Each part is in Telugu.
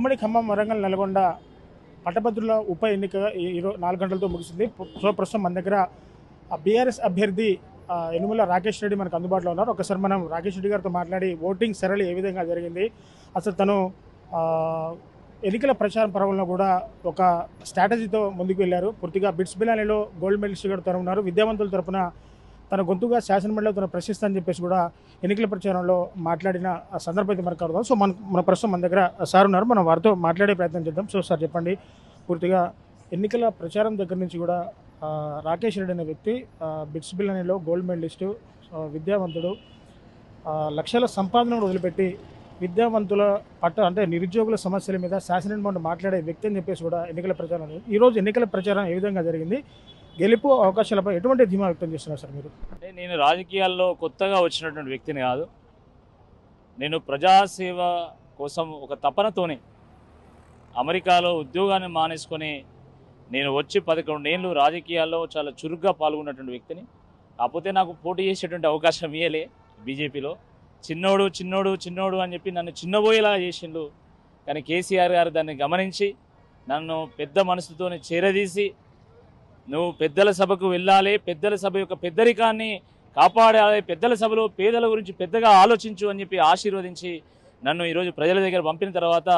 ఉమ్మడి ఖమ్మం, వరంగల్, నల్గొండ పట్టభద్రుల ఉప ఎన్నిక 4 గంటలతో ముగిసింది. సో ప్రస్తుతం మన దగ్గర బీఆర్ఎస్ అభ్యర్థి యనుమల రాకేష్ రెడ్డి మనకు అందుబాటులో ఉన్నారు. ఒకసారి మనం రాకేష్ రెడ్డి గారితో మాట్లాడి ఓటింగ్ సరళి ఏ విధంగా జరిగింది, అసలు తను ఎన్నికల ప్రచారం పర్వంలో కూడా ఒక స్ట్రాటజీతో ముందుకు వెళ్ళారు. పూర్తిగా బిట్స్ బిలానీలో గోల్డ్ మెడలిస్ట్ గారు తను ఉన్నారు. విద్యావంతుల తరపున తన గొంతుగా శాసనమండలిలో తను ప్రశ్నిస్తానని చెప్పేసి కూడా ఎన్నికల ప్రచారంలో మాట్లాడిన సందర్భం అయితే మనకు అర్థం. సో మన ప్రస్తుతం మన దగ్గర సార్ ఉన్నారు, మనం వారితో మాట్లాడే ప్రయత్నం చేద్దాం. సో సార్ చెప్పండి, పూర్తిగా ఎన్నికల ప్రచారం దగ్గర నుంచి కూడా రాకేష్ రెడ్డి అనే వ్యక్తి బిట్స్ బిలానీలో గోల్డ్ మెడలిస్టు, విద్యావంతుడు, లక్షల సంపాదనను వదిలిపెట్టి విద్యావంతుల అంటే నిరుద్యోగుల సమస్యల మీద శాసనమండలి మాట్లాడే వ్యక్తి అని చెప్పేసి కూడా ఎన్నికల ప్రచారం. ఈరోజు ఎన్నికల ప్రచారం ఏ విధంగా జరిగింది, గెలుపు అవకాశాలపై ఎటువంటి ధీమా వ్యక్తం చేస్తున్నారు సార్ మీరు? అంటే నేను రాజకీయాల్లో కొత్తగా వచ్చినటువంటి వ్యక్తిని కాదు. నేను ప్రజాసేవ కోసం ఒక తపనతోనే అమెరికాలో ఉద్యోగాన్ని మానేసుకొని నేను వచ్చి 11 ఏళ్ళు రాజకీయాల్లో చాలా చురుగ్గా పాల్గొన్నటువంటి వ్యక్తిని. కాకపోతే నాకు పోటీ చేసేటువంటి అవకాశం ఇయ్యలే బీజేపీలో. చిన్నోడు చిన్నోడు చిన్నోడు అని చెప్పి నన్ను చిన్నబోయేలా చేసిండు. కానీ కేసీఆర్ గారు దాన్ని గమనించి నన్ను పెద్ద మనసుతో చేరదీసి, నువ్వు పెద్దల సభకు వెళ్ళాలి, పెద్దల సభ యొక్క పెద్దరికాన్ని కాపాడాలి, పెద్దల సభలో పేదల గురించి పెద్దగా ఆలోచించు అని చెప్పి ఆశీర్వదించి నన్ను ఈరోజు ప్రజల దగ్గర పంపిన తర్వాత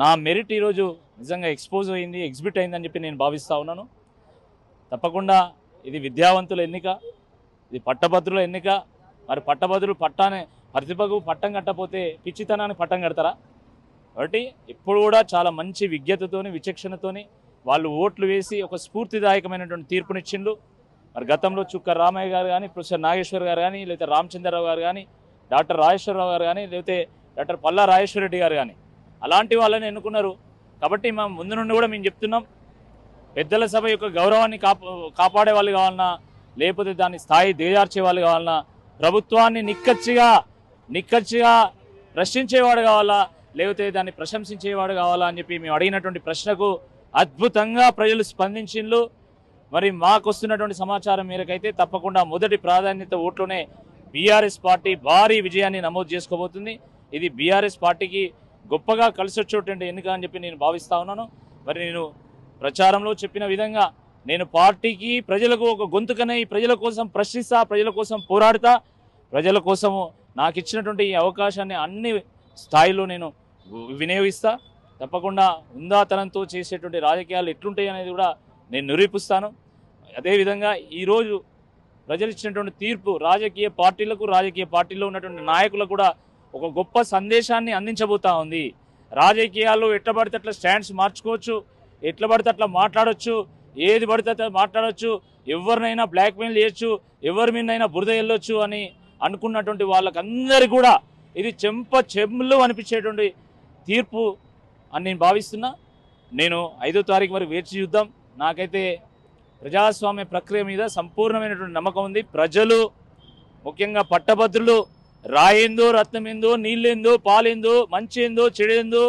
నా మెరిట్ ఈరోజు నిజంగా ఎక్స్పోజ్ అయింది, ఎగ్జిబిట్ అయిందని చెప్పి నేను భావిస్తూ ఉన్నాను. తప్పకుండా ఇది విద్యావంతుల ఎన్నిక, ఇది పట్టభద్రుల ఎన్నిక. మరి పట్టభద్రులు ప్రతిభకు పట్టం కట్టకపోతే పిచ్చితనాన్ని పట్టం కడతారా? కాబట్టి ఇప్పుడు కూడా చాలా మంచి విజ్ఞతతోని, విచక్షణతోని వాళ్ళు ఓట్లు వేసి ఒక స్ఫూర్తిదాయకమైనటువంటి తీర్పునిచ్చిండ్రు. మరి గతంలో చుక్క రామయ్య గారు కానీ, ప్రొఫెసర్ నాగేశ్వర్ గారు కానీ, లేకపోతే రామచంద్రరావు గారు కానీ, డాక్టర్ రాజేశ్వరరావు గారు కానీ, లేకపోతే డాక్టర్ పల్లా రాజేశ్వర రెడ్డి గారు కానీ అలాంటి వాళ్ళని ఎన్నుకున్నారు. కాబట్టి మేము ముందు నుండి కూడా మేము చెప్తున్నాం, పెద్దల సభ యొక్క గౌరవాన్ని కాపాడే వాళ్ళు కావాలన్నా, లేకపోతే దాని స్థాయి దిగజార్చే వాళ్ళు కావాలన్నా, ప్రభుత్వాన్ని నిక్కచ్చిగా ప్రశ్నించేవాడు కావాలా, లేకపోతే దాన్ని ప్రశంసించేవాడు కావాలా అని చెప్పి మేము అడిగినటువంటి ప్రశ్నకు అద్భుతంగా ప్రజలు స్పందించిండ్రు. మరి మాకు వస్తున్నటువంటి సమాచారం మేరకైతే తప్పకుండా మొదటి ప్రాధాన్యత ఓట్లోనే బీఆర్ఎస్ పార్టీ భారీ విజయాన్ని నమోదు చేసుకోబోతుంది. ఇది బీఆర్ఎస్ పార్టీకి గొప్పగా కలిసి వచ్చేటువంటి ఎన్నిక అని చెప్పి నేను భావిస్తూ ఉన్నాను. మరి నేను ప్రచారంలో చెప్పిన విధంగా నేను పార్టీకి, ప్రజలకు ఒక గొంతుకనే ప్రజల కోసం ప్రశ్నిస్తా, ప్రజల కోసం పోరాడుతా, ప్రజల కోసము నాకు ఇచ్చినటువంటి ఈ అవకాశాన్ని అన్ని స్థాయిలో నేను వినియోగిస్తా. తప్పకుండా ఉందాతనంతో చేసేటువంటి రాజకీయాలు ఎట్లుంటాయి అనేది కూడా నేను నిరూపిస్తాను. అదేవిధంగా ఈరోజు ప్రజలు ఇచ్చినటువంటి తీర్పు రాజకీయ పార్టీలకు, రాజకీయ పార్టీలో ఉన్నటువంటి నాయకులకు కూడా ఒక గొప్ప సందేశాన్ని అందించబోతా ఉంది. రాజకీయాల్లో ఎట్లా పడితే అట్లా స్టాండ్స్ మార్చుకోవచ్చు, ఎట్లా పడితే అట్లా మాట్లాడవచ్చు, ఏది పడితే అట్లా మాట్లాడవచ్చు, ఎవరినైనా బ్లాక్మెయిల్ చేయొచ్చు, ఎవరి మీదైనా బురద వెళ్ళొచ్చు అని అనుకున్నటువంటి వాళ్ళకందరికీ కూడా ఇది చెంబులు అనిపించేటువంటి తీర్పు అని నేను భావిస్తున్నా. నేను 5వ తారీఖు వరకు వేచి చూద్దాం. నాకైతే ప్రజాస్వామ్య ప్రక్రియ మీద సంపూర్ణమైనటువంటి నమ్మకం ఉంది. ప్రజలు, ముఖ్యంగా పట్టభద్రులు, రాయేందో రత్నమేందో, నీళ్ళేందో పాలేందో, మంచేందో చెడేందో,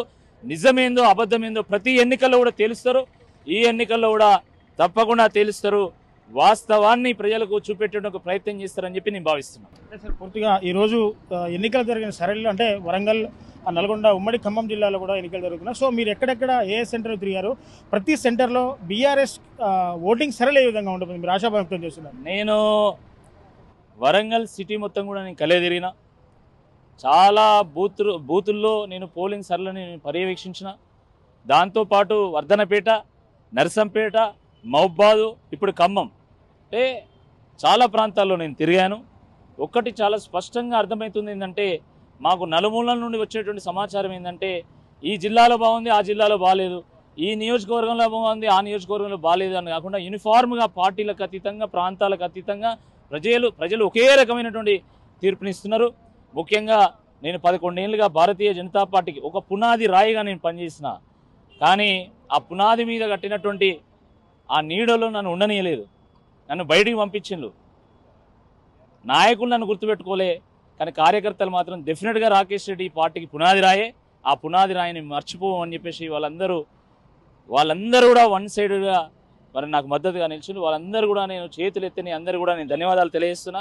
నిజమేందో అబద్ధమేందో ప్రతి ఎన్నికల్లో కూడా తేలుస్తారు. ఈ ఎన్నికల్లో కూడా తప్పకుండా తేలుస్తారు. వాస్తవాన్ని ప్రజలకు చూపెట్టడానికి ప్రయత్నం చేస్తారని చెప్పి నేను భావిస్తున్నాను. అంటే సార్, పూర్తిగా ఈరోజు ఎన్నికలు జరిగిన సరళిలో అంటే వరంగల్, నల్గొండ, ఉమ్మడి ఖమ్మం జిల్లాలో కూడా ఎన్నికలు జరుగుతున్నాయి. సో మీరు ఎక్కడెక్కడ ఏ సెంటర్ తిరిగారు, ప్రతి సెంటర్లో బీఆర్ఎస్ ఓటింగ్ సరళి ఏ విధంగా ఉంటుంది, మీరు ఆశాభావం వ్యక్తం చేస్తున్నారు? నేను వరంగల్ సిటీ మొత్తం కూడా నేను కలిదిరిగిన, చాలా బూతుల్లో నేను పోలింగ్ సరళిని పర్యవేక్షించిన. దాంతోపాటు వర్ధనపేట, నర్సంపేట, మహబాదు, ఇప్పుడు ఖమ్మం, అంటే చాలా ప్రాంతాల్లో నేను తిరిగాను. ఒక్కటి చాలా స్పష్టంగా అర్థమవుతుంది ఏంటంటే, మాకు నలుమూలల నుండి వచ్చేటువంటి సమాచారం ఏంటంటే, ఈ జిల్లాలో బాగుంది, ఆ జిల్లాలో బాగాలేదు, ఈ నియోజకవర్గంలో బాగుంది, ఆ నియోజకవర్గంలో బాగాలేదు అని కాకుండా యూనిఫార్మ్గా పార్టీలకు అతీతంగా, ప్రాంతాలకు అతీతంగా ప్రజలు ఒకే రకమైనటువంటి తీర్పునిస్తున్నారు. ముఖ్యంగా నేను 11 ఏళ్ళుగా భారతీయ జనతా పార్టీకి ఒక పునాది రాయిగా నేను పనిచేసిన, కానీ ఆ పునాది మీద కట్టినటువంటి ఆ నీడలో నన్ను ఉండనీయలేదు, నన్ను బయటికి పంపించిండ్రు. నాయకులు నన్ను గుర్తుపెట్టుకోలే, కానీ కార్యకర్తలు మాత్రం డెఫినెట్గా రాకేష్ రెడ్డి ఈ పార్టీకి పునాది రాయే, ఆ పునాది రాయిని మర్చిపోవని చెప్పేసి వాళ్ళందరూ కూడా వన్ సైడ్గా మరి నాకు మద్దతుగా నిలిచిండ్రు. వాళ్ళందరూ కూడా నేను చేతులు ఎత్తిని అందరూ కూడా నేను ధన్యవాదాలు తెలియజేస్తున్నా.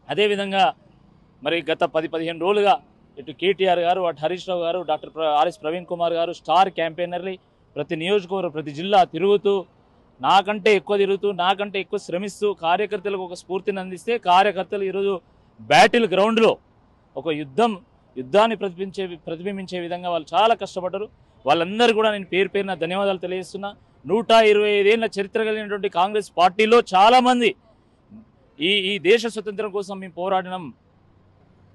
అదేవిధంగా మరి గత 10-15 రోజులుగా ఇటు కేటీఆర్ గారు, అటు హరీష్ రావు గారు, డాక్టర్ ఆర్ఎస్ ప్రవీణ్ కుమార్ గారు స్టార్ క్యాంపెయినర్లు ప్రతి నియోజకవర్గం ప్రతి జిల్లా తిరుగుతూ నాకంటే ఎక్కువ తిరుగుతూ నాకంటే ఎక్కువ శ్రమిస్తూ కార్యకర్తలకు ఒక స్ఫూర్తిని అందిస్తే కార్యకర్తలు ఈరోజు బ్యాటిల్ గ్రౌండ్లో ఒక యుద్ధాన్ని ప్రతిబింబించే విధంగా వాళ్ళు చాలా కష్టపడ్డారు. వాళ్ళందరూ కూడా నేను పేరు పేరున ధన్యవాదాలు తెలియజేస్తున్నా. 125 ఏళ్ల చరిత్ర కలిగినటువంటి కాంగ్రెస్ పార్టీలో చాలామంది ఈ దేశ స్వతంత్రం కోసం మేము పోరాడినాం,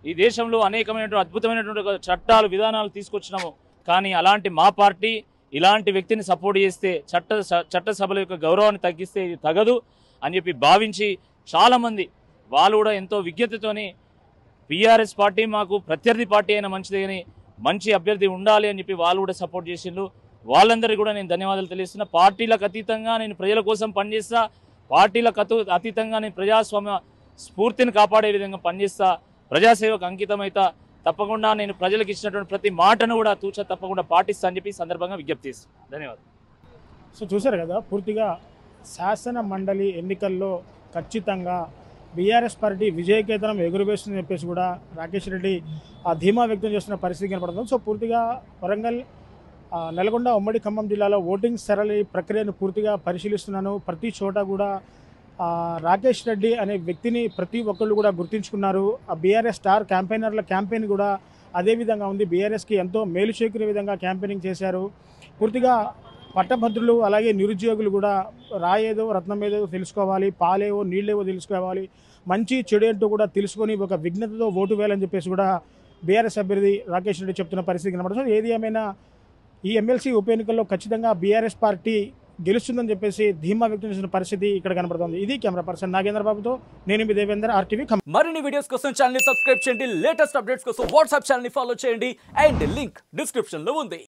ఈ దేశంలో అనేకమైనటువంటి అద్భుతమైనటువంటి చట్టాలు విధానాలు తీసుకొచ్చినాము. కానీ అలాంటి మా పార్టీ ఇలాంటి వ్యక్తిని సపోర్ట్ చేస్తే చట్టసభల యొక్క గౌరవాన్ని తగ్గిస్తే ఇది తగదు అని చెప్పి భావించి చాలామంది వాళ్ళు కూడా ఎంతో విజ్ఞతతోని బీఆర్ఎస్ పార్టీ మాకు ప్రత్యర్థి పార్టీ అయినా మంచిదే కానీ మంచి అభ్యర్థి ఉండాలి అని చెప్పి వాళ్ళు కూడా సపోర్ట్ చేసిండ్రు. వాళ్ళందరికీ కూడా నేను ధన్యవాదాలు తెలియజేస్తున్నా. పార్టీలకు అతీతంగా నేను ప్రజల కోసం పనిచేస్తా, పార్టీలకు అతీతంగా నేను ప్రజాస్వామ్య స్ఫూర్తిని కాపాడే విధంగా పనిచేస్తా, ప్రజాసేవకు అంకితమైతా. తప్పకుండా నేను ప్రజలకు ఇచ్చినటువంటి ప్రతి మాటను కూడా తూచా తప్పకుండా పాటిస్తా అని చెప్పి సందర్భంగా విజ్ఞప్తి చేస్తాను. ధన్యవాదాలు. సో చూశారు కదా, పూర్తిగా శాసన మండలి ఎన్నికల్లో ఖచ్చితంగా బీఆర్ఎస్ పార్టీ విజయకేతనం ఎగురవేస్తుందని చెప్పేసి కూడా రాకేష్ రెడ్డి ధీమా వ్యక్తం చేస్తున్న పరిస్థితి కనపడుతుంది. సో పూర్తిగా వరంగల్, నల్గొండ, ఉమ్మడి ఖమ్మం జిల్లాలో ఓటింగ్ సరళి ప్రక్రియను పూర్తిగా పరిశీలిస్తున్నాను. ప్రతి చోట కూడా రాకేష్ రెడ్డి అనే వ్యక్తిని ప్రతి ఒక్కళ్ళు కూడా గుర్తించుకున్నారు. ఆ బీఆర్ఎస్ స్టార్ క్యాంపెయినర్ల క్యాంపెయిన్ కూడా అదే విధంగా ఉంది. బీఆర్ఎస్కి ఎంతో మేలు చేకూరే విధంగా క్యాంపెయినింగ్ చేశారు. పూర్తిగా పట్టభద్రులు అలాగే నిరుద్యోగులు కూడా రాయేదో రత్నం ఏదో తెలుసుకోవాలి, పాలేవో నీళ్ళేవో తెలుసుకోవాలి, మంచి చెడు ఏంటో కూడా తెలుసుకొని ఒక విఘ్నతతో ఓటు వేయాలని చెప్పేసి కూడా బీఆర్ఎస్ అభ్యర్థి రాకేష్ రెడ్డి చెప్తున్న పరిస్థితి కనబడుతుంది. ఏది ఏమైనా ఈ ఎమ్మెల్సీ ఉప ఎన్నికల్లో ఖచ్చితంగా బీఆర్ఎస్ పార్టీ గెలుస్తుందని చెప్పేసి ధీమా వ్యక్తం చేసిన పరిస్థితి ఇక్కడ కనబడుతుంది. ఇది కెమెరా పర్సన్ నాగేంద్ర బాబుతో నేను మీ దేవేంద్ర, RTV. మరిన్ని వీడియోస్ కోసం ఛానల్ ని సబ్స్క్రైబ్ చేయండి, లేటెస్ట్ అప్డేట్స్ కోసం వాట్సాప్ ఛానల్ ని ఫాలో చేయండి అండ్ లింక్ డిస్క్రిప్షన్ లో ఉంది.